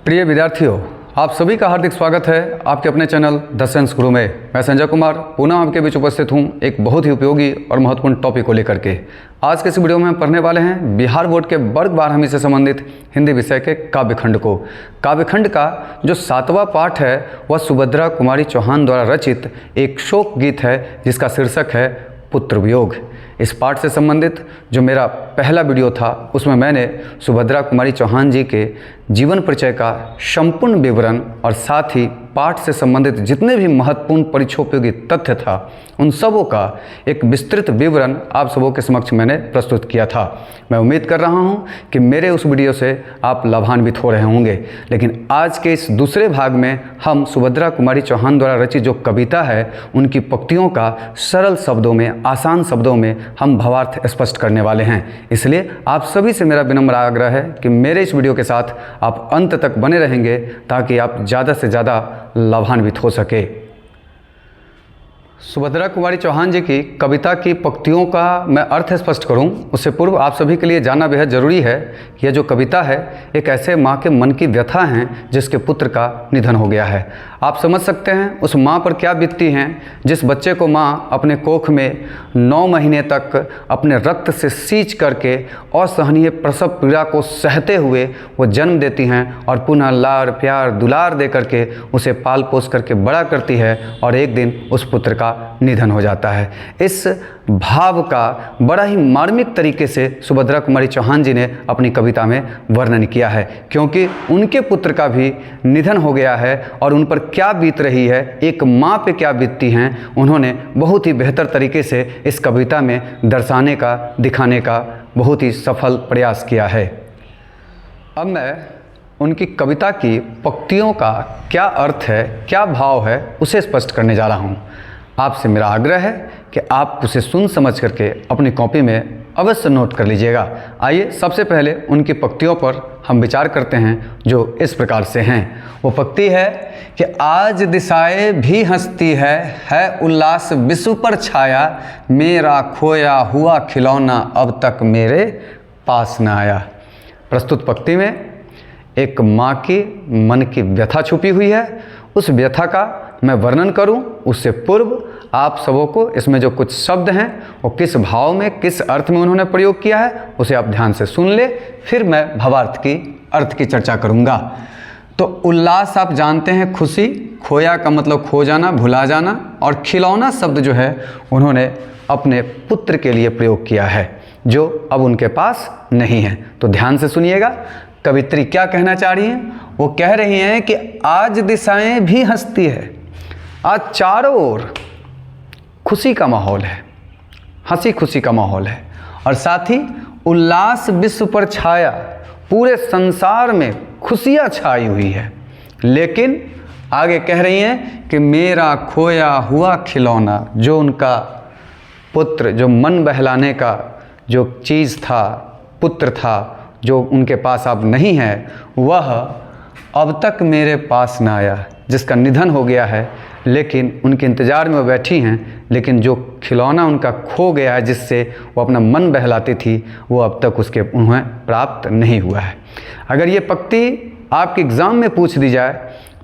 प्रिय विद्यार्थियों, आप सभी का हार्दिक स्वागत है आपके अपने चैनल द साइंस गुरु में। मैं संजय कुमार पुनः आपके बीच उपस्थित हूं एक बहुत ही उपयोगी और महत्वपूर्ण टॉपिक को लेकर के। आज के इस वीडियो में हम पढ़ने वाले हैं बिहार बोर्ड के वर्ग 12वीं से संबंधित हिंदी विषय के काव्यखंड को। काव्यखंड का जो 7वां पाठ है वह सुभद्रा कुमारी चौहान द्वारा रचित एक शोक गीत है जिसका शीर्षक है पुत्र वियोग। इस पाठ से संबंधित जो मेरा पहला वीडियो था उसमें मैंने सुभद्रा कुमारी चौहान जी के जीवन परिचय का संपूर्ण विवरण और साथ ही पाठ से संबंधित जितने भी महत्वपूर्ण परीक्षोपयोगी तथ्य था उन सबों का एक विस्तृत विवरण आप सबों के समक्ष मैंने प्रस्तुत किया था। मैं उम्मीद कर रहा हूं कि मेरे उस वीडियो से आप लाभान्वित हो रहे होंगे। लेकिन आज के इस दूसरे भाग में हम सुभद्रा कुमारी चौहान द्वारा रचित जो कविता है उनकी पंक्तियों का सरल शब्दों में, आसान शब्दों में हम भावार्थ स्पष्ट करने वाले हैं। इसलिए आप सभी से मेरा विनम्र आग्रह है कि मेरे इस वीडियो के साथ आप अंत तक बने रहेंगे ताकि आप ज़्यादा से ज़्यादा लाभान्वित हो सके। सुभद्रा कुमारी चौहान जी की कविता की पंक्तियों का मैं अर्थ स्पष्ट करूं उससे पूर्व आप सभी के लिए जानना बेहद ज़रूरी है कि यह जो कविता है एक ऐसे माँ के मन की व्यथा है जिसके पुत्र का निधन हो गया है। आप समझ सकते हैं उस माँ पर क्या बीतती हैं जिस बच्चे को माँ अपने कोख में 9 महीने तक अपने रक्त से सींच करके असहनीय प्रसव पीड़ा को सहते हुए वो जन्म देती हैं और पुनः लाड़ प्यार दुलार दे करके उसे पाल पोस करके बड़ा करती है और एक दिन उस पुत्र का निधन हो जाता है। इस भाव का बड़ा ही मार्मिक तरीके से सुभद्रा कुमारी चौहान जी ने अपनी कविता में वर्णन किया है, क्योंकि उनके पुत्र का भी निधन हो गया है और उन पर क्या बीत रही है, एक माँ पे क्या बीतती हैं, उन्होंने बहुत ही बेहतर तरीके से इस कविता में दर्शाने का, दिखाने का बहुत ही सफल प्रयास किया है। अब मैं उनकी कविता की पंक्तियों का क्या अर्थ है, क्या भाव है, उसे स्पष्ट करने जा रहा हूँ। आपसे मेरा आग्रह है कि आप उसे सुन समझ करके अपनी कॉपी में अवश्य नोट कर लीजिएगा। आइए सबसे पहले उनकी पंक्तियों पर हम विचार करते हैं जो इस प्रकार से हैं। वो पंक्ति है कि आज दिशाएं भी हंसती है उल्लास विश्व पर छाया, मेरा खोया हुआ खिलौना अब तक मेरे पास न आया। प्रस्तुत पंक्ति में एक माँ की मन की व्यथा छुपी हुई है। उस व्यथा का मैं वर्णन करूं उससे पूर्व आप सबों को इसमें जो कुछ शब्द हैं वो किस भाव में, किस अर्थ में उन्होंने प्रयोग किया है उसे आप ध्यान से सुन ले, फिर मैं भावार्थ की अर्थ की चर्चा करूंगा। तो उल्लास आप जानते हैं खुशी, खोया का मतलब खो जाना, भुला जाना, और खिलौना शब्द जो है उन्होंने अपने पुत्र के लिए प्रयोग किया है जो अब उनके पास नहीं है। तो ध्यान से सुनिएगा कवित्री क्या कहना चाह रही हैं। वो कह रही हैं कि आज दिशाएं भी हंसती है, आज चारों ओर खुशी का माहौल है, हंसी खुशी का माहौल है, और साथ ही उल्लास विश्व पर छाया, पूरे संसार में खुशियां छाई हुई है। लेकिन आगे कह रही हैं कि मेरा खोया हुआ खिलौना, जो उनका पुत्र, जो मन बहलाने का जो चीज़ था, पुत्र था, जो उनके पास अब नहीं है, वह अब तक मेरे पास ना आया, जिसका निधन हो गया है। लेकिन उनके इंतज़ार में वो बैठी हैं, लेकिन जो खिलौना उनका खो गया है जिससे वो अपना मन बहलाती थी वो अब तक उन्हें प्राप्त नहीं हुआ है। अगर ये पंक्ति आपके एग्ज़ाम में पूछ दी जाए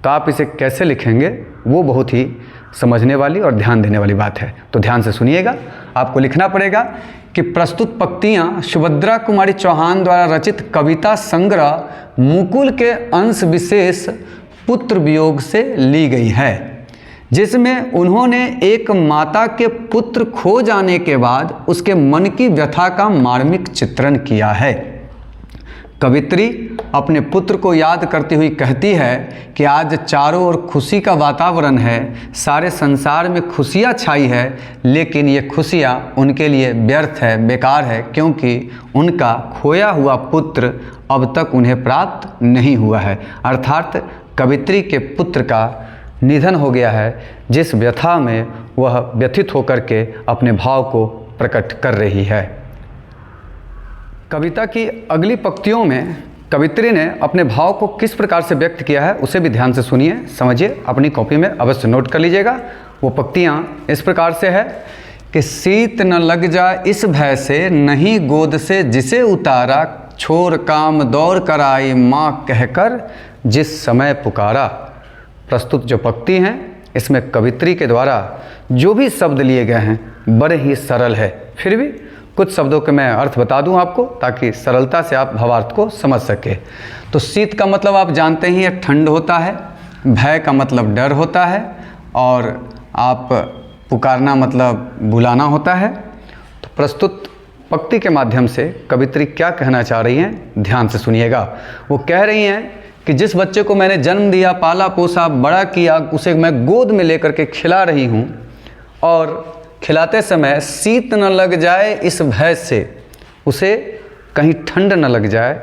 तो आप इसे कैसे लिखेंगे, वो बहुत ही समझने वाली और ध्यान देने वाली बात है। तो ध्यान से सुनिएगा। आपको लिखना पड़ेगा कि प्रस्तुत पंक्तियाँ सुभद्रा कुमारी चौहान द्वारा रचित कविता संग्रह मुकुल के अंश विशेष पुत्र वियोग से ली गई है, जिसमें उन्होंने एक माता के पुत्र खो जाने के बाद उसके मन की व्यथा का मार्मिक चित्रण किया है। कवित्री अपने पुत्र को याद करती हुई कहती है कि आज चारों ओर खुशी का वातावरण है, सारे संसार में खुशियाँ छाई है, लेकिन ये खुशियाँ उनके लिए व्यर्थ है, बेकार है, क्योंकि उनका खोया हुआ पुत्र अब तक उन्हें प्राप्त नहीं हुआ है। अर्थात कवित्री के पुत्र का निधन हो गया है, जिस व्यथा में वह व्यथित होकर के अपने भाव को प्रकट कर रही है। कविता की अगली पंक्तियों में कवित्री ने अपने भाव को किस प्रकार से व्यक्त किया है उसे भी ध्यान से सुनिए, समझिए, अपनी कॉपी में अवश्य नोट कर लीजिएगा। वो पंक्तियाँ इस प्रकार से है कि शीत न लग जाए इस भय से, नहीं गोद से जिसे उतारा, छोर काम दौड़ कर आई माँ कहकर जिस समय पुकारा। प्रस्तुत जो पंक्ति हैं इसमें कवित्री के द्वारा जो भी शब्द लिए गए हैं बड़े ही सरल है, फिर भी कुछ शब्दों के मैं अर्थ बता दूं आपको ताकि सरलता से आप भावार्थ को समझ सके। तो शीत का मतलब आप जानते ही है ठंड होता है, भय का मतलब डर होता है, और आप पुकारना मतलब बुलाना होता है। तो प्रस्तुत पंक्ति के माध्यम से कवित्री क्या कहना चाह रही हैं, ध्यान से सुनिएगा। वो कह रही हैं कि जिस बच्चे को मैंने जन्म दिया, पाला पोसा, बड़ा किया, उसे मैं गोद में लेकर के खिला रही हूँ, और खिलाते समय शीत न लग जाए इस भय से, उसे कहीं ठंड न लग जाए,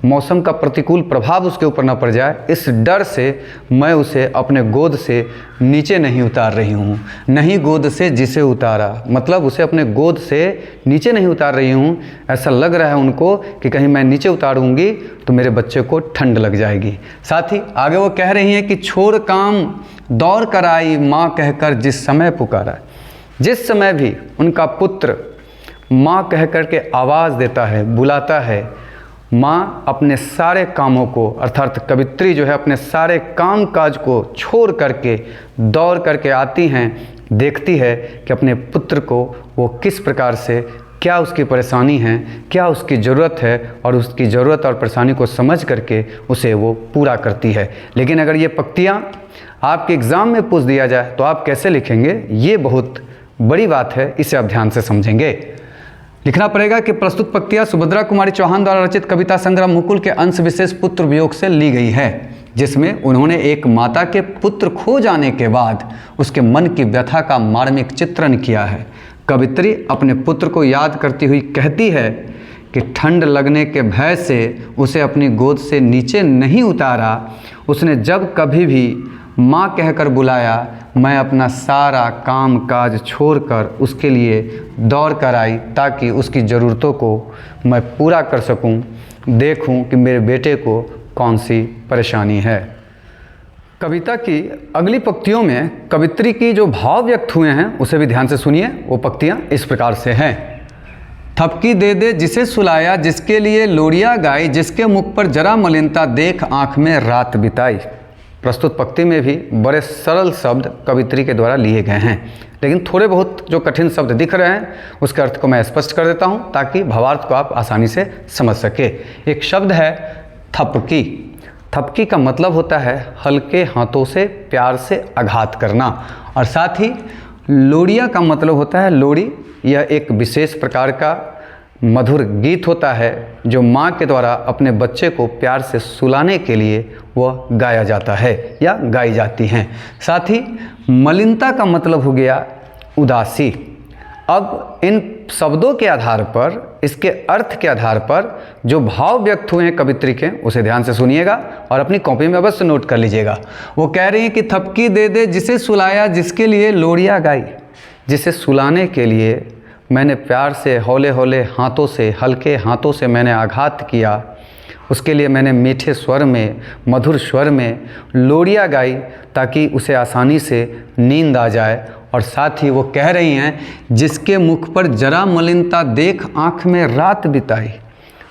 मौसम का प्रतिकूल प्रभाव उसके ऊपर न पड़ जाए, इस डर से मैं उसे अपने गोद से नीचे नहीं उतार रही हूँ। नहीं गोद से जिसे उतारा, मतलब उसे अपने गोद से नीचे नहीं उतार रही हूँ। ऐसा लग रहा है उनको कि कहीं मैं नीचे उतारूँगी तो मेरे बच्चे को ठंड लग जाएगी। साथ ही आगे वो कह रही हैं कि छोड़ काम दौड़ कर आई माँ कहकर जिस समय पुकारा। जिस समय भी उनका पुत्र माँ कह कर के आवाज़ देता है, बुलाता है, माँ अपने सारे कामों को, अर्थात कवित्री जो है अपने सारे काम काज को छोड़ करके दौड़ करके आती हैं, देखती है कि अपने पुत्र को वो किस प्रकार से, क्या उसकी परेशानी है, क्या उसकी ज़रूरत है, और उसकी ज़रूरत और परेशानी को समझ करके उसे वो पूरा करती है। लेकिन अगर ये पंक्तियाँ आपके एग्ज़ाम में पूछ दिया जाए तो आप कैसे लिखेंगे, ये बहुत बड़ी बात है, इसे आप ध्यान से समझेंगे। लिखना पड़ेगा कि प्रस्तुत पंक्तियाँ सुभद्रा कुमारी चौहान द्वारा रचित कविता संग्रह मुकुल के अंश विशेष पुत्र वियोग से ली गई है, जिसमें उन्होंने एक माता के पुत्र खो जाने के बाद उसके मन की व्यथा का मार्मिक चित्रण किया है। कवित्री अपने पुत्र को याद करती हुई कहती है कि ठंड लगने के भय से उसे अपनी गोद से नीचे नहीं उतारा। उसने जब कभी भी माँ कहकर बुलाया, मैं अपना सारा काम काज छोड़कर उसके लिए दौड़ कर आई ताकि उसकी ज़रूरतों को मैं पूरा कर सकूं, देखूं कि मेरे बेटे को कौन सी परेशानी है। कविता की अगली पंक्तियों में कवित्री की जो भाव व्यक्त हुए हैं उसे भी ध्यान से सुनिए। वो पंक्तियाँ इस प्रकार से हैं। थपकी दे दे जिसे सुलाया, जिसके लिए लोरिया गाई, जिसके मुख पर जरा मलिनता देख आँख में रात बिताई। प्रस्तुत पंक्ति में भी बड़े सरल शब्द कवित्री के द्वारा लिए गए हैं, लेकिन थोड़े बहुत जो कठिन शब्द दिख रहे हैं उसके अर्थ को मैं स्पष्ट कर देता हूं ताकि भावार्थ को आप आसानी से समझ सके। एक शब्द है थपकी। थपकी का मतलब होता है हल्के हाथों से प्यार से आघात करना, और साथ ही लोरिया का मतलब होता है लोरी। यह एक विशेष प्रकार का मधुर गीत होता है जो माँ के द्वारा अपने बच्चे को प्यार से सुलाने के लिए वह गाया जाता है या गाई जाती हैं। साथ ही मलिनता का मतलब हो गया उदासी। अब इन शब्दों के आधार पर, इसके अर्थ के आधार पर जो भाव व्यक्त हुए हैं कवित्री के, उसे ध्यान से सुनिएगा और अपनी कॉपी में अवश्य नोट कर लीजिएगा। वो कह रही हैं कि थपकी दे दे जिसे सुलाया, जिसके लिए लोरिया गाई। जिसे सुलाने के लिए मैंने प्यार से हौले हौले हाथों से, हल्के हाथों से मैंने आघात किया, उसके लिए मैंने मीठे स्वर में, मधुर स्वर में लोरिया गाई ताकि उसे आसानी से नींद आ जाए। और साथ ही वो कह रही हैं जिसके मुख पर जरा मलिनता देख आँख में रात बिताई।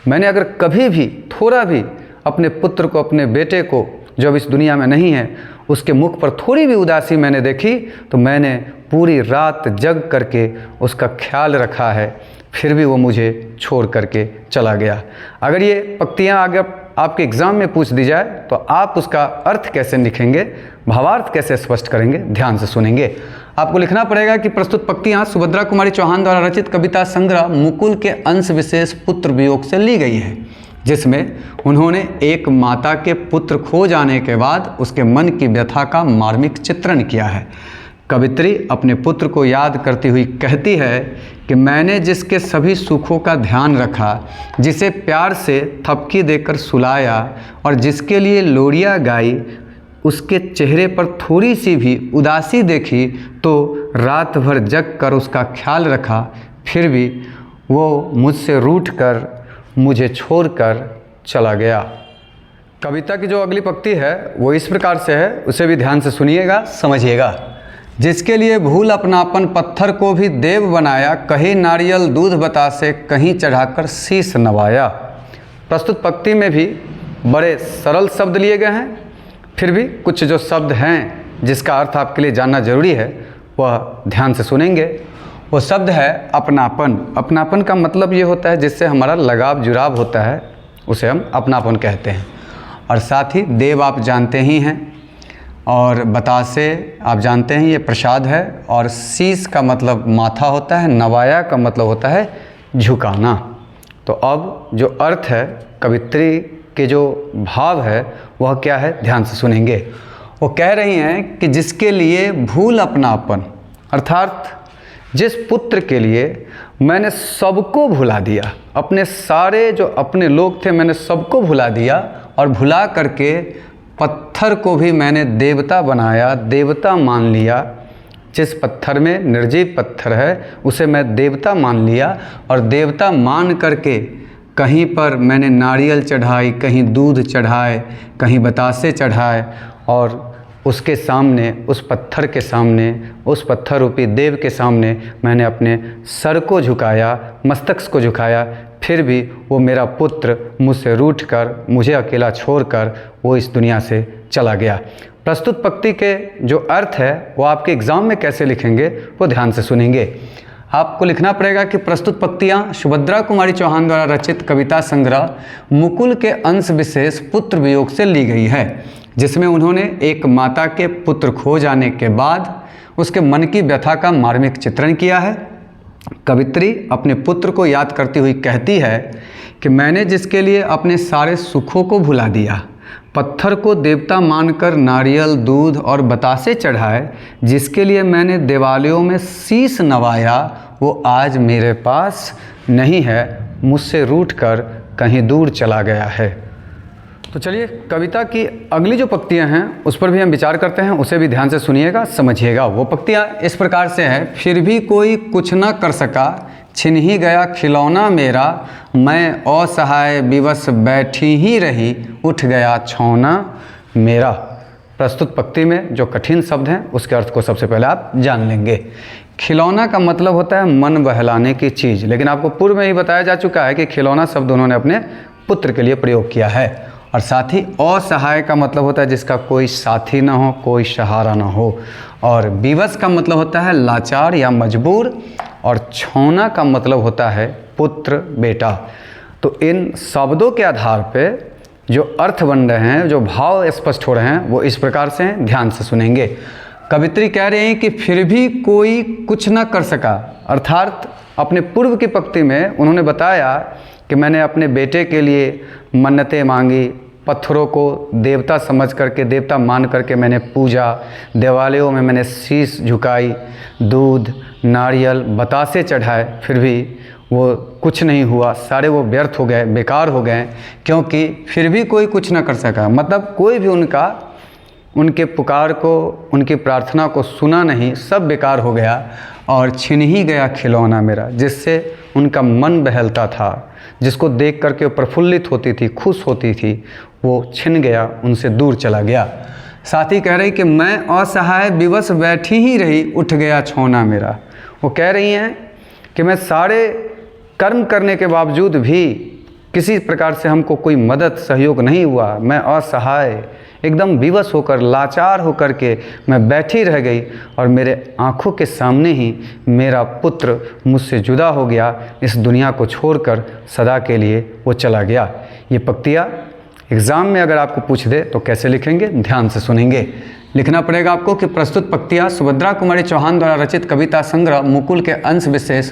मैंने अगर कभी भी थोड़ा भी अपने पुत्र को, अपने बेटे को जो अब इस दुनिया में नहीं है, उसके मुख पर थोड़ी भी उदासी मैंने देखी तो मैंने पूरी रात जग करके उसका ख्याल रखा है, फिर भी वो मुझे छोड़ करके चला गया। अगर ये पंक्तियाँ अगर आपके एग्ज़ाम में पूछ दी जाए तो आप उसका अर्थ कैसे लिखेंगे, भावार्थ कैसे स्पष्ट करेंगे, ध्यान से सुनेंगे। आपको लिखना पड़ेगा कि प्रस्तुत पंक्तियाँ सुभद्रा कुमारी चौहान द्वारा रचित कविता संग्रह मुकुल के अंश विशेष पुत्र वियोग से ली गई है, जिसमें उन्होंने एक माता के पुत्र खो जाने के बाद उसके मन की व्यथा का मार्मिक चित्रण किया है। कवित्री अपने पुत्र को याद करती हुई कहती है कि मैंने जिसके सभी सुखों का ध्यान रखा, जिसे प्यार से थपकी देकर सुलाया और जिसके लिए लोरिया गाई, उसके चेहरे पर थोड़ी सी भी उदासी देखी तो रात भर जग कर उसका ख्याल रखा, फिर भी वो मुझसे रूठकर मुझे छोड़कर चला गया। कविता की जो अगली पंक्ति है वो इस प्रकार से है, उसे भी ध्यान से सुनिएगा, समझिएगा। जिसके लिए भूल अपनापन पत्थर को भी देव बनाया, कहीं नारियल दूध बतासे कहीं चढ़ाकर शीश नवाया। प्रस्तुत पंक्ति में भी बड़े सरल शब्द लिए गए हैं, फिर भी कुछ जो शब्द हैं जिसका अर्थ आपके लिए जानना जरूरी है वह ध्यान से सुनेंगे। वो शब्द है अपनापन। अपनापन का मतलब ये होता है जिससे हमारा लगाव जुड़ाव होता है, उसे हम अपनापन कहते हैं। और साथ ही देव आप जानते ही हैं, और बतासे आप जानते हैं ये प्रसाद है। और शीश का मतलब माथा होता है, नवाया का मतलब होता है झुकाना। तो अब जो अर्थ है कवित्री के जो भाव है वह क्या है, ध्यान से सुनेंगे। वो कह रही हैं कि जिसके लिए भूल अपनापन, अर्थात जिस पुत्र के लिए मैंने सबको भुला दिया, अपने सारे जो अपने लोग थे मैंने सबको भुला दिया, और भुला करके पत्थर को भी मैंने देवता बनाया, देवता मान लिया। जिस पत्थर में निर्जीव पत्थर है उसे मैं देवता मान लिया, और देवता मान करके कहीं पर मैंने नारियल चढ़ाई, कहीं दूध चढ़ाए, कहीं बतासे चढ़ाए, और उसके सामने, उस पत्थर के सामने, उस पत्थर रूपी देव के सामने मैंने अपने सर को झुकाया, मस्तक को झुकाया, फिर भी वो मेरा पुत्र मुझसे रूठकर, मुझे अकेला छोड़कर वो इस दुनिया से चला गया। प्रस्तुत पंक्ति के जो अर्थ है वो आपके एग्ज़ाम में कैसे लिखेंगे वो ध्यान से सुनेंगे। आपको लिखना पड़ेगा कि प्रस्तुत पंक्तियाँ सुभद्रा कुमारी चौहान द्वारा रचित कविता संग्रह मुकुल के अंश विशेष पुत्र वियोग से ली गई है, जिसमें उन्होंने एक माता के पुत्र खो जाने के बाद उसके मन की व्यथा का मार्मिक चित्रण किया है। कवित्री अपने पुत्र को याद करती हुई कहती है कि मैंने जिसके लिए अपने सारे सुखों को भुला दिया, पत्थर को देवता मानकर नारियल, दूध और बतासे चढ़ाए, जिसके लिए मैंने दिवालियों में शीश नवाया, वो आज मेरे पास नहीं है, मुझसे रूठकर कहीं दूर चला गया है। तो चलिए कविता की अगली जो पंक्तियां हैं उस पर भी हम विचार करते हैं, उसे भी ध्यान से सुनिएगा, समझिएगा। वो पंक्तियां इस प्रकार से हैं। फिर भी कोई कुछ न कर सका, छिन ही गया खिलौना मेरा, मैं असहाय विवश बैठी ही रही, उठ गया छौना मेरा। प्रस्तुत पंक्ति में जो कठिन शब्द हैं उसके अर्थ को सबसे पहले आप जान लेंगे। खिलौना का मतलब होता है मन बहलाने की चीज़, लेकिन आपको पूर्व में ही बताया जा चुका है कि खिलौना शब्द उन्होंने अपने पुत्र के लिए प्रयोग किया है। और साथ ही असहाय का मतलब होता है जिसका कोई साथी ना हो, कोई सहारा ना हो। और विवश का मतलब होता है लाचार या मजबूर, और छौना का मतलब होता है पुत्र, बेटा। तो इन शब्दों के आधार पे जो अर्थ बन रहे हैं, जो भाव स्पष्ट हो रहे हैं, वो इस प्रकार से हैं, ध्यान से सुनेंगे। कवित्री कह रहे हैं कि फिर भी कोई कुछ ना कर सका, अर्थात अपने पूर्व की पंक्ति में उन्होंने बताया कि मैंने अपने बेटे के लिए मन्नतें मांगी, पत्थरों को देवता समझ करके, देवता मान करके मैंने पूजा, दिवालियों में मैंने शीश झुकाई, दूध, नारियल, बतासे चढ़ाए, फिर भी वो कुछ नहीं हुआ, सारे वो व्यर्थ हो गए, बेकार हो गए, क्योंकि फिर भी कोई कुछ ना कर सका। मतलब कोई भी उनके पुकार को, उनकी प्रार्थना को सुना नहीं, सब बेकार हो गया। और छिन ही गया खिलौना मेरा, जिससे उनका मन बहलता था, जिसको देख करके वो प्रफुल्लित होती थी, खुश होती थी, वो छिन गया, उनसे दूर चला गया। साथ ही कह रही कि मैं असहाय विवश बैठी ही रही, उठ गया छौना मेरा। वो कह रही हैं कि मैं सारे कर्म करने के बावजूद भी किसी प्रकार से हमको कोई मदद सहयोग नहीं हुआ, मैं असहाय, एकदम विवश होकर, लाचार होकर के मैं बैठी रह गई, और मेरे आँखों के सामने ही मेरा पुत्र मुझसे जुदा हो गया, इस दुनिया को छोड़कर सदा के लिए वो चला गया। ये पंक्तियाँ एग्ज़ाम में अगर आपको पूछ दे तो कैसे लिखेंगे, ध्यान से सुनेंगे। लिखना पड़ेगा आपको कि प्रस्तुत पंक्तियाँ सुभद्रा कुमारी चौहान द्वारा रचित कविता संग्रह मुकुल के अंश विशेष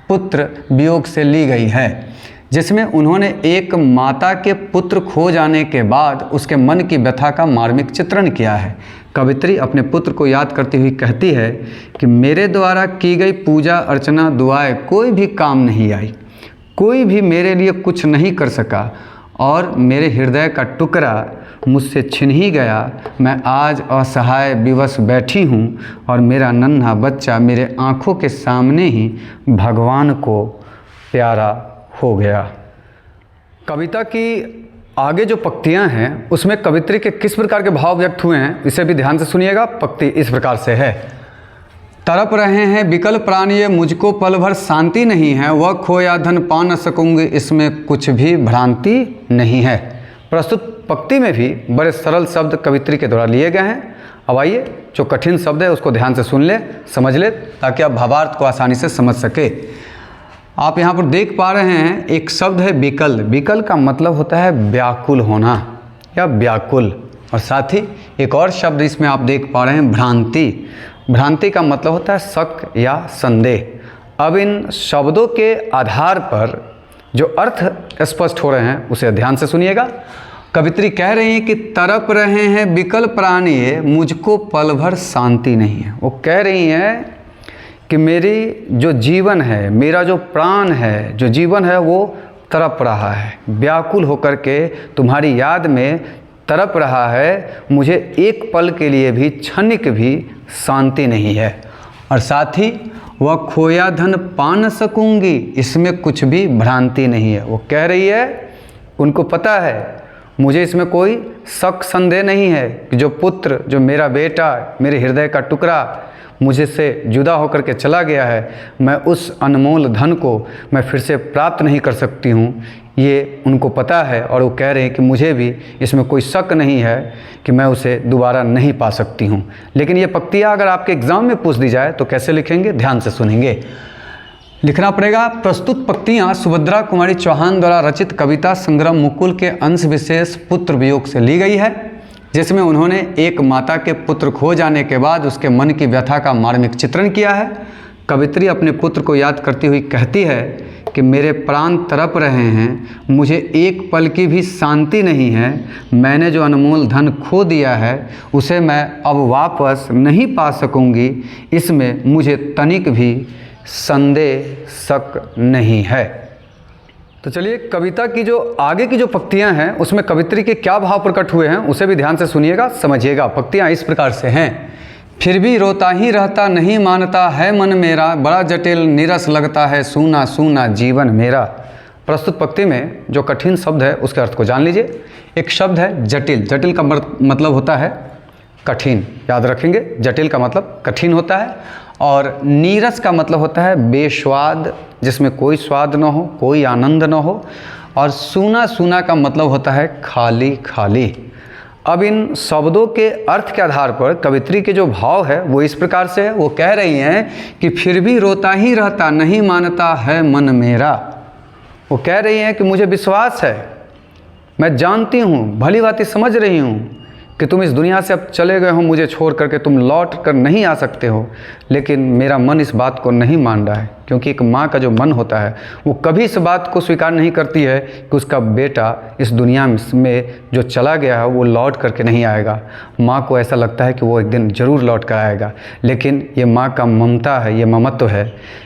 पुत्र वियोग से ली गई है, जिसमें उन्होंने एक माता के पुत्र खो जाने के बाद उसके मन की व्यथा का मार्मिक चित्रण किया है। कवित्री अपने पुत्र को याद करती हुई कहती है कि मेरे द्वारा की गई पूजा अर्चना दुआएं कोई भी काम नहीं आई, कोई भी मेरे लिए कुछ नहीं कर सका, और मेरे हृदय का टुकड़ा मुझसे छिन ही गया। मैं आज असहाय विवश बैठी हूँ, और मेरा नन्हा बच्चा मेरे आँखों के सामने ही भगवान को प्यारा हो गया। कविता की आगे जो पंक्तियाँ हैं उसमें कवित्री के किस प्रकार के भाव व्यक्त हुए हैं इसे भी ध्यान से सुनिएगा। पंक्ति इस प्रकार से है। तड़प रहे हैं विकल प्राण ये, मुझको पल भर शांति नहीं है, वह खोया धन पा न सकूंगी, इसमें कुछ भी भ्रांति नहीं है। प्रस्तुत पंक्ति में भी बड़े सरल शब्द कवित्री के द्वारा लिए गए हैं। अब आइए जो कठिन शब्द है उसको ध्यान से सुन ले, समझ ले, ताकि आप भावार्थ को आसानी से समझ सके। आप यहाँ पर देख पा रहे हैं एक शब्द है विकल। विकल का मतलब होता है व्याकुल होना या व्याकुल। और साथ ही एक और शब्द इसमें आप देख पा रहे हैं भ्रांति। भ्रांति का मतलब होता है शक या संदेह। अब इन शब्दों के आधार पर जो अर्थ स्पष्ट हो रहे हैं उसे ध्यान से सुनिएगा। कवित्री कह रही हैं कि तड़प रहे हैं विकल प्राणी, मुझको पल भर शांति नहीं है। वो कह रही हैं कि मेरी जो जीवन है, मेरा जो प्राण है, जो जीवन है वो तड़प रहा है, व्याकुल होकर के तुम्हारी याद में तड़प रहा है। मुझे एक पल के लिए भी, क्षणिक भी शांति नहीं है। और साथ ही वह खोया धन पा न सकूंगी, इसमें कुछ भी भ्रांति नहीं है। वो कह रही है, उनको पता है, मुझे इसमें कोई शक संदेह नहीं है कि जो पुत्र, जो मेरा बेटा, मेरे हृदय का टुकड़ा मुझे से जुदा होकर के चला गया है, मैं उस अनमोल धन को मैं फिर से प्राप्त नहीं कर सकती हूँ। ये उनको पता है और वो कह रहे हैं कि मुझे भी इसमें कोई शक नहीं है कि मैं उसे दोबारा नहीं पा सकती हूँ। लेकिन ये पंक्तियाँ अगर आपके एग्ज़ाम में पूछ दी जाए तो कैसे लिखेंगे, ध्यान से सुनेंगे। लिखना पड़ेगा, प्रस्तुत पंक्तियाँ सुभद्रा कुमारी चौहान द्वारा रचित कविता संग्रह मुकुल के अंश विशेष पुत्र वियोग से ली गई है, जिसमें उन्होंने एक माता के पुत्र खो जाने के बाद उसके मन की व्यथा का मार्मिक चित्रण किया है। कवित्री अपने पुत्र को याद करती हुई कहती है कि मेरे प्राण तड़प रहे हैं, मुझे एक पल की भी शांति नहीं है। मैंने जो अनमोल धन खो दिया है उसे मैं अब वापस नहीं पा सकूंगी, इसमें मुझे तनिक भी संदेह, शक नहीं है। तो चलिए कविता की जो आगे की जो पंक्तियां हैं उसमें कवित्री के क्या भाव प्रकट हुए हैं उसे भी ध्यान से सुनिएगा, समझिएगा। पंक्तियां इस प्रकार से हैं, फिर भी रोता ही रहता नहीं मानता है मन मेरा, बड़ा जटिल नीरस लगता है सूना सूना जीवन मेरा। प्रस्तुत पंक्ति में जो कठिन शब्द है उसके अर्थ को जान लीजिए। एक शब्द है जटिल। जटिल का मतलब होता है कठिन, याद रखेंगे, जटिल का मतलब कठिन होता है। और नीरस का मतलब होता है बेस्वाद, जिसमें कोई स्वाद न हो, कोई आनंद न हो। और सूना सूना का मतलब होता है खाली खाली। अब इन शब्दों के अर्थ के आधार पर कवित्री के जो भाव है वो इस प्रकार से है। वो कह रही हैं कि फिर भी रोता ही रहता नहीं मानता है मन मेरा। वो कह रही हैं कि मुझे विश्वास है, मैं जानती हूँ, भली भांति समझ रही हूँ कि तुम इस दुनिया से अब चले गए हो, मुझे छोड़ करके तुम लौट कर नहीं आ सकते हो, लेकिन मेरा मन इस बात को नहीं मान रहा है। क्योंकि एक माँ का जो मन होता है वो कभी इस बात को स्वीकार नहीं करती है कि उसका बेटा इस दुनिया में जो चला गया है वो लौट करके नहीं आएगा। माँ को ऐसा लगता है कि वो एक दिन ज़रूर लौट कर आएगा, लेकिन ये माँ का ममता है, ये ममत्व है।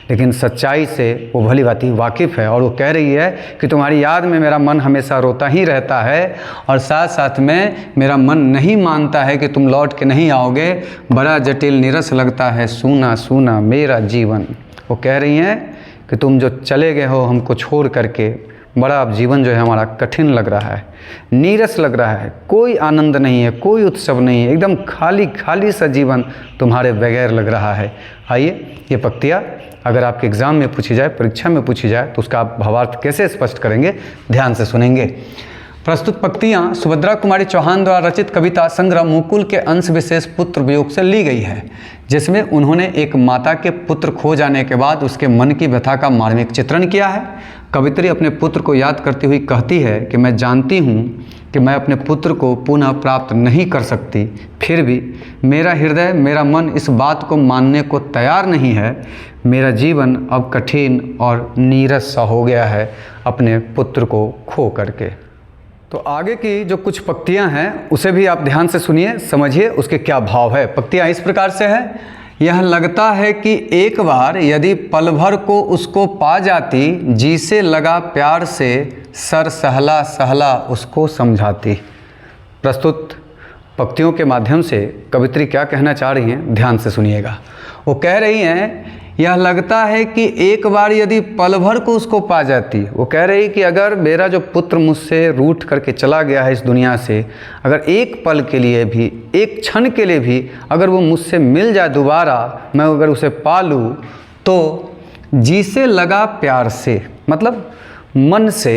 लेकिन सच्चाई से वो भली भांति वाकिफ़ है और वो कह रही है कि तुम्हारी याद में मेरा मन हमेशा रोता ही रहता है और साथ साथ में मेरा मन नहीं मानता है कि तुम लौट के नहीं आओगे। बड़ा जटिल नीरस लगता है सूना सूना मेरा जीवन। वो कह रही हैं कि तुम जो चले गए हो हमको छोड़ करके, बड़ा अब जीवन जो है हमारा कठिन लग रहा है, नीरस लग रहा है, कोई आनंद नहीं है, कोई उत्सव नहीं है, एकदम खाली खाली सा जीवन तुम्हारे बगैर लग रहा है। आइए ये पंक्तियाँ अगर आपके एग्ज़ाम में पूछी जाए, परीक्षा में पूछी जाए तो उसका आप भावार्थ कैसे स्पष्ट करेंगे, ध्यान से सुनेंगे। प्रस्तुत पंक्तियाँ सुभद्रा कुमारी चौहान द्वारा रचित कविता संग्रह मुकुल के अंश विशेष पुत्र वियोग से ली गई है, जिसमें उन्होंने एक माता के पुत्र खो जाने के बाद उसके मन की व्यथा का मार्मिक चित्रण किया है। कवित्री अपने पुत्र को याद करती हुई कहती है कि मैं जानती हूँ कि मैं अपने पुत्र को पुनः प्राप्त नहीं कर सकती, फिर भी मेरा हृदय, मेरा मन इस बात को मानने को तैयार नहीं है। मेरा जीवन अब कठिन और नीरस सा हो गया है अपने पुत्र को खो करके। तो आगे की जो कुछ पंक्तियां हैं उसे भी आप ध्यान से सुनिए, समझिए उसके क्या भाव है। पंक्तियां इस प्रकार से है, यह लगता है कि एक बार यदि पल भर को उसको पा जाती, जी से लगा प्यार से सर सहला सहला उसको समझाती। प्रस्तुत पंक्तियों के माध्यम से कवित्री क्या कहना चाह रही हैं, ध्यान से सुनिएगा। वो कह रही हैं यह लगता है कि एक बार यदि पल भर को उसको पा जाती। वो कह रही कि अगर मेरा जो पुत्र मुझसे रूठ करके चला गया है इस दुनिया से, अगर एक पल के लिए भी, एक क्षण के लिए भी अगर वो मुझसे मिल जाए दोबारा, मैं अगर उसे पा लूँ तो जी से लगा प्यार से, मतलब मन से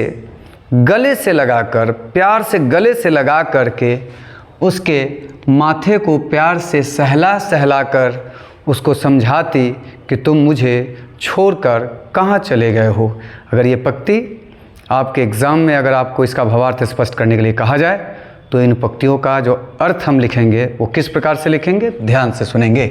गले से लगाकर, प्यार से गले से लगा करके उसके माथे को प्यार से सहला सहला कर उसको समझाती कि तुम मुझे छोड़कर कहाँ चले गए हो। अगर ये पंक्ति आपके एग्ज़ाम में अगर आपको इसका भावार्थ स्पष्ट करने के लिए कहा जाए तो इन पंक्तियों का जो अर्थ हम लिखेंगे वो किस प्रकार से लिखेंगे, ध्यान से सुनेंगे।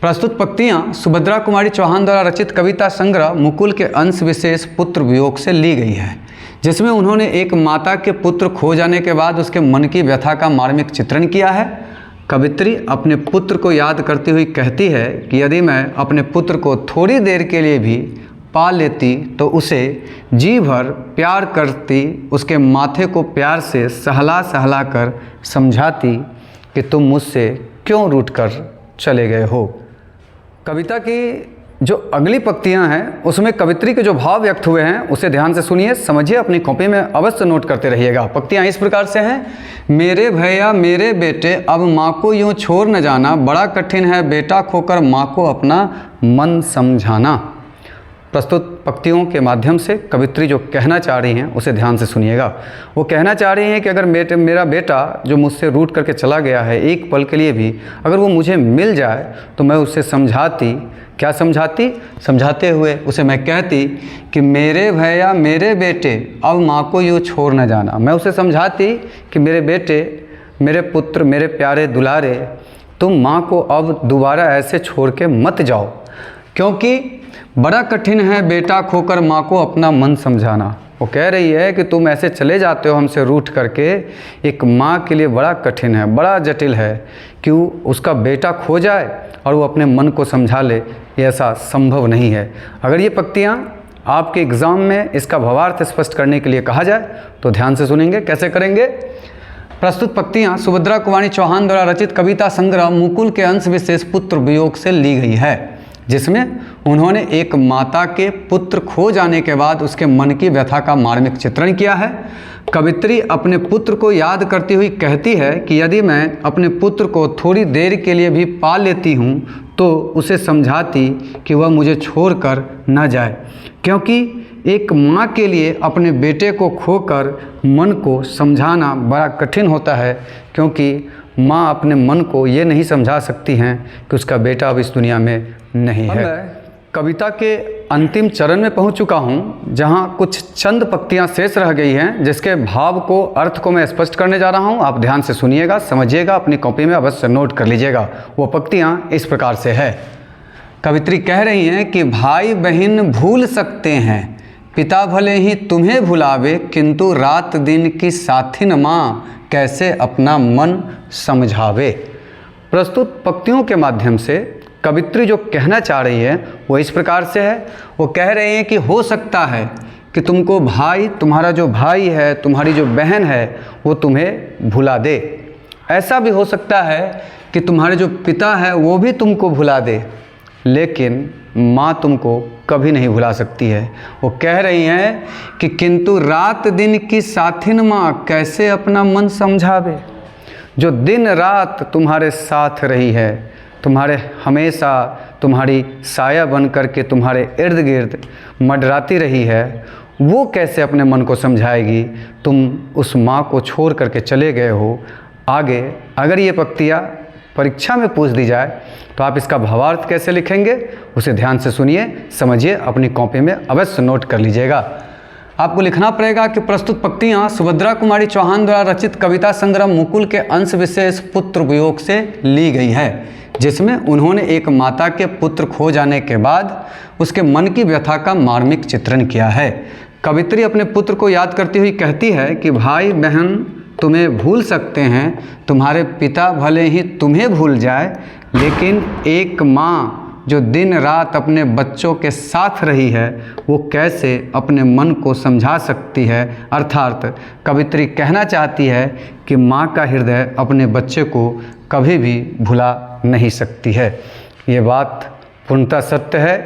प्रस्तुत पंक्तियाँ सुभद्रा कुमारी चौहान द्वारा रचित कविता संग्रह मुकुल के अंश विशेष पुत्र वियोग से ली गई है, जिसमें उन्होंने एक माता के पुत्र खो जाने के बाद उसके मन की व्यथा का मार्मिक चित्रण किया है। कवित्री अपने पुत्र को याद करती हुई कहती है कि यदि मैं अपने पुत्र को थोड़ी देर के लिए भी पा लेती तो उसे जी भर प्यार करती, उसके माथे को प्यार से सहला सहला कर समझाती कि तुम मुझसे क्यों रूठ कर चले गए हो। कविता की जो अगली पंक्तियां हैं उसमें कवित्री के जो भाव व्यक्त हुए हैं उसे ध्यान से सुनिए, समझिए, अपनी कॉपी में अवश्य नोट करते रहिएगा। पंक्तियां इस प्रकार से हैं। मेरे भैया मेरे बेटे अब माँ को यूँ छोड़ न जाना, बड़ा कठिन है बेटा खोकर माँ को अपना मन समझाना। प्रस्तुत पंक्तियों के माध्यम से कवित्री जो कहना चाह रही हैं उसे ध्यान से सुनिएगा। वो कहना चाह रही हैं कि अगर मेरा बेटा जो मुझसे रूठ करके चला गया है, एक पल के लिए भी अगर वो मुझे मिल जाए तो मैं उससे समझाती, क्या समझाती, समझाते हुए उसे मैं कहती कि मेरे भैया मेरे बेटे अब माँ को यूँ छोड़ न जाना। मैं उसे समझाती कि मेरे बेटे, मेरे पुत्र, मेरे प्यारे दुलारे, तुम माँ को अब दोबारा ऐसे छोड़ के मत जाओ, क्योंकि बड़ा कठिन है बेटा खोकर माँ को अपना मन समझाना। वो कह रही है कि तुम ऐसे चले जाते हो हमसे रूठ करके, एक माँ के लिए बड़ा कठिन है, बड़ा जटिल है कि उसका बेटा खो जाए और वो अपने मन को समझा ले, ये ऐसा संभव नहीं है। अगर ये पंक्तियाँ आपके एग्ज़ाम में इसका भावार्थ स्पष्ट करने के लिए कहा जाए तो ध्यान से सुनेंगे। कैसे करेंगे? प्रस्तुत पंक्तियाँ सुभद्रा कुमारी चौहान द्वारा रचित कविता संग्रह मुकुल के अंश विशेष पुत्र वियोग से ली गई है, जिसमें उन्होंने एक माता के पुत्र खो जाने के बाद उसके मन की व्यथा का मार्मिक चित्रण किया है। कवित्री अपने पुत्र को याद करती हुई कहती है कि यदि मैं अपने पुत्र को थोड़ी देर के लिए भी पा लेती हूँ तो उसे समझाती कि वह मुझे छोड़कर न जाए, क्योंकि एक माँ के लिए अपने बेटे को खोकर मन को समझाना बड़ा कठिन होता है, क्योंकि माँ अपने मन को ये नहीं समझा सकती हैं कि उसका बेटा अब इस दुनिया में नहीं है। मैं कविता के अंतिम चरण में पहुंच चुका हूं, जहां कुछ चंद पंक्तियां शेष रह गई हैं, जिसके भाव को, अर्थ को मैं स्पष्ट करने जा रहा हूं। आप ध्यान से सुनिएगा, समझिएगा, अपनी कॉपी में अवश्य नोट कर लीजिएगा। वो पंक्तियां इस प्रकार से है। कवित्री कह रही हैं कि भाई बहन भूल सकते हैं, पिता भले ही तुम्हें भुलावे, किंतु रात दिन की साथिन माँ कैसे अपना मन समझावे। प्रस्तुत पंक्तियों के माध्यम से कवित्री जो कहना चाह रही है वो इस प्रकार से है। वो कह रहे हैं कि हो सकता है कि तुमको भाई, तुम्हारा जो भाई है, तुम्हारी जो बहन है, वो तुम्हें भुला दे। ऐसा भी हो सकता है कि तुम्हारे जो पिता है वो भी तुमको भुला दे, लेकिन माँ तुमको कभी नहीं भुला सकती है। वो कह रही हैं कि किंतु रात दिन की साथिन माँ कैसे अपना मन समझावे। जो दिन रात तुम्हारे साथ रही है, तुम्हारे हमेशा तुम्हारी साया बन कर के तुम्हारे इर्द गिर्द मंडराती रही है, वो कैसे अपने मन को समझाएगी। तुम उस माँ को छोड़ करके चले गए हो। आगे अगर ये पंक्तियाँ परीक्षा में पूछ दी जाए तो आप इसका भावार्थ कैसे लिखेंगे उसे ध्यान से सुनिए, समझिए, अपनी कॉपी में अवश्य नोट कर लीजिएगा। आपको लिखना पड़ेगा कि प्रस्तुत पंक्तियाँ सुभद्रा कुमारी चौहान द्वारा रचित कविता संग्रह मुकुल के अंश विशेष पुत्र वियोग से ली गई है, जिसमें उन्होंने एक माता के पुत्र खो जाने के बाद उसके मन की व्यथा का मार्मिक चित्रण किया है। कवित्री अपने पुत्र को याद करती हुई कहती है कि भाई बहन तुम्हें भूल सकते हैं, तुम्हारे पिता भले ही तुम्हें भूल जाए, लेकिन एक माँ जो दिन रात अपने बच्चों के साथ रही है वो कैसे अपने मन को समझा सकती है। अर्थात कवित्री कहना चाहती है कि माँ का हृदय अपने बच्चे को कभी भी भुला नहीं सकती है। ये बात पूर्णतः सत्य है।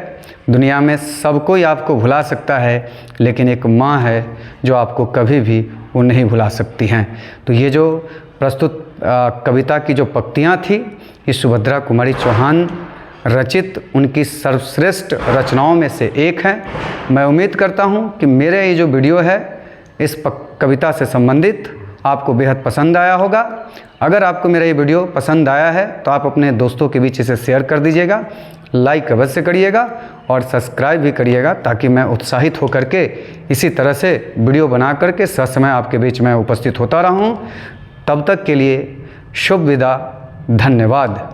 दुनिया में सब कोई आपको भुला सकता है, लेकिन एक माँ है जो आपको कभी भी वो नहीं भुला सकती हैं। तो ये जो प्रस्तुत कविता की जो पंक्तियाँ थी, ये सुभद्रा कुमारी चौहान रचित उनकी सर्वश्रेष्ठ रचनाओं में से एक है। मैं उम्मीद करता हूँ कि मेरे ये जो वीडियो है इस कविता से संबंधित आपको बेहद पसंद आया होगा। अगर आपको मेरा ये वीडियो पसंद आया है तो आप अपने दोस्तों के बीच इसे शेयर कर दीजिएगा, लाइक अवश्य करिएगा और सब्सक्राइब भी करिएगा, ताकि मैं उत्साहित होकर के इसी तरह से वीडियो बना करके ससमय आपके बीच में उपस्थित होता रहूं। तब तक के लिए शुभ विदा, धन्यवाद।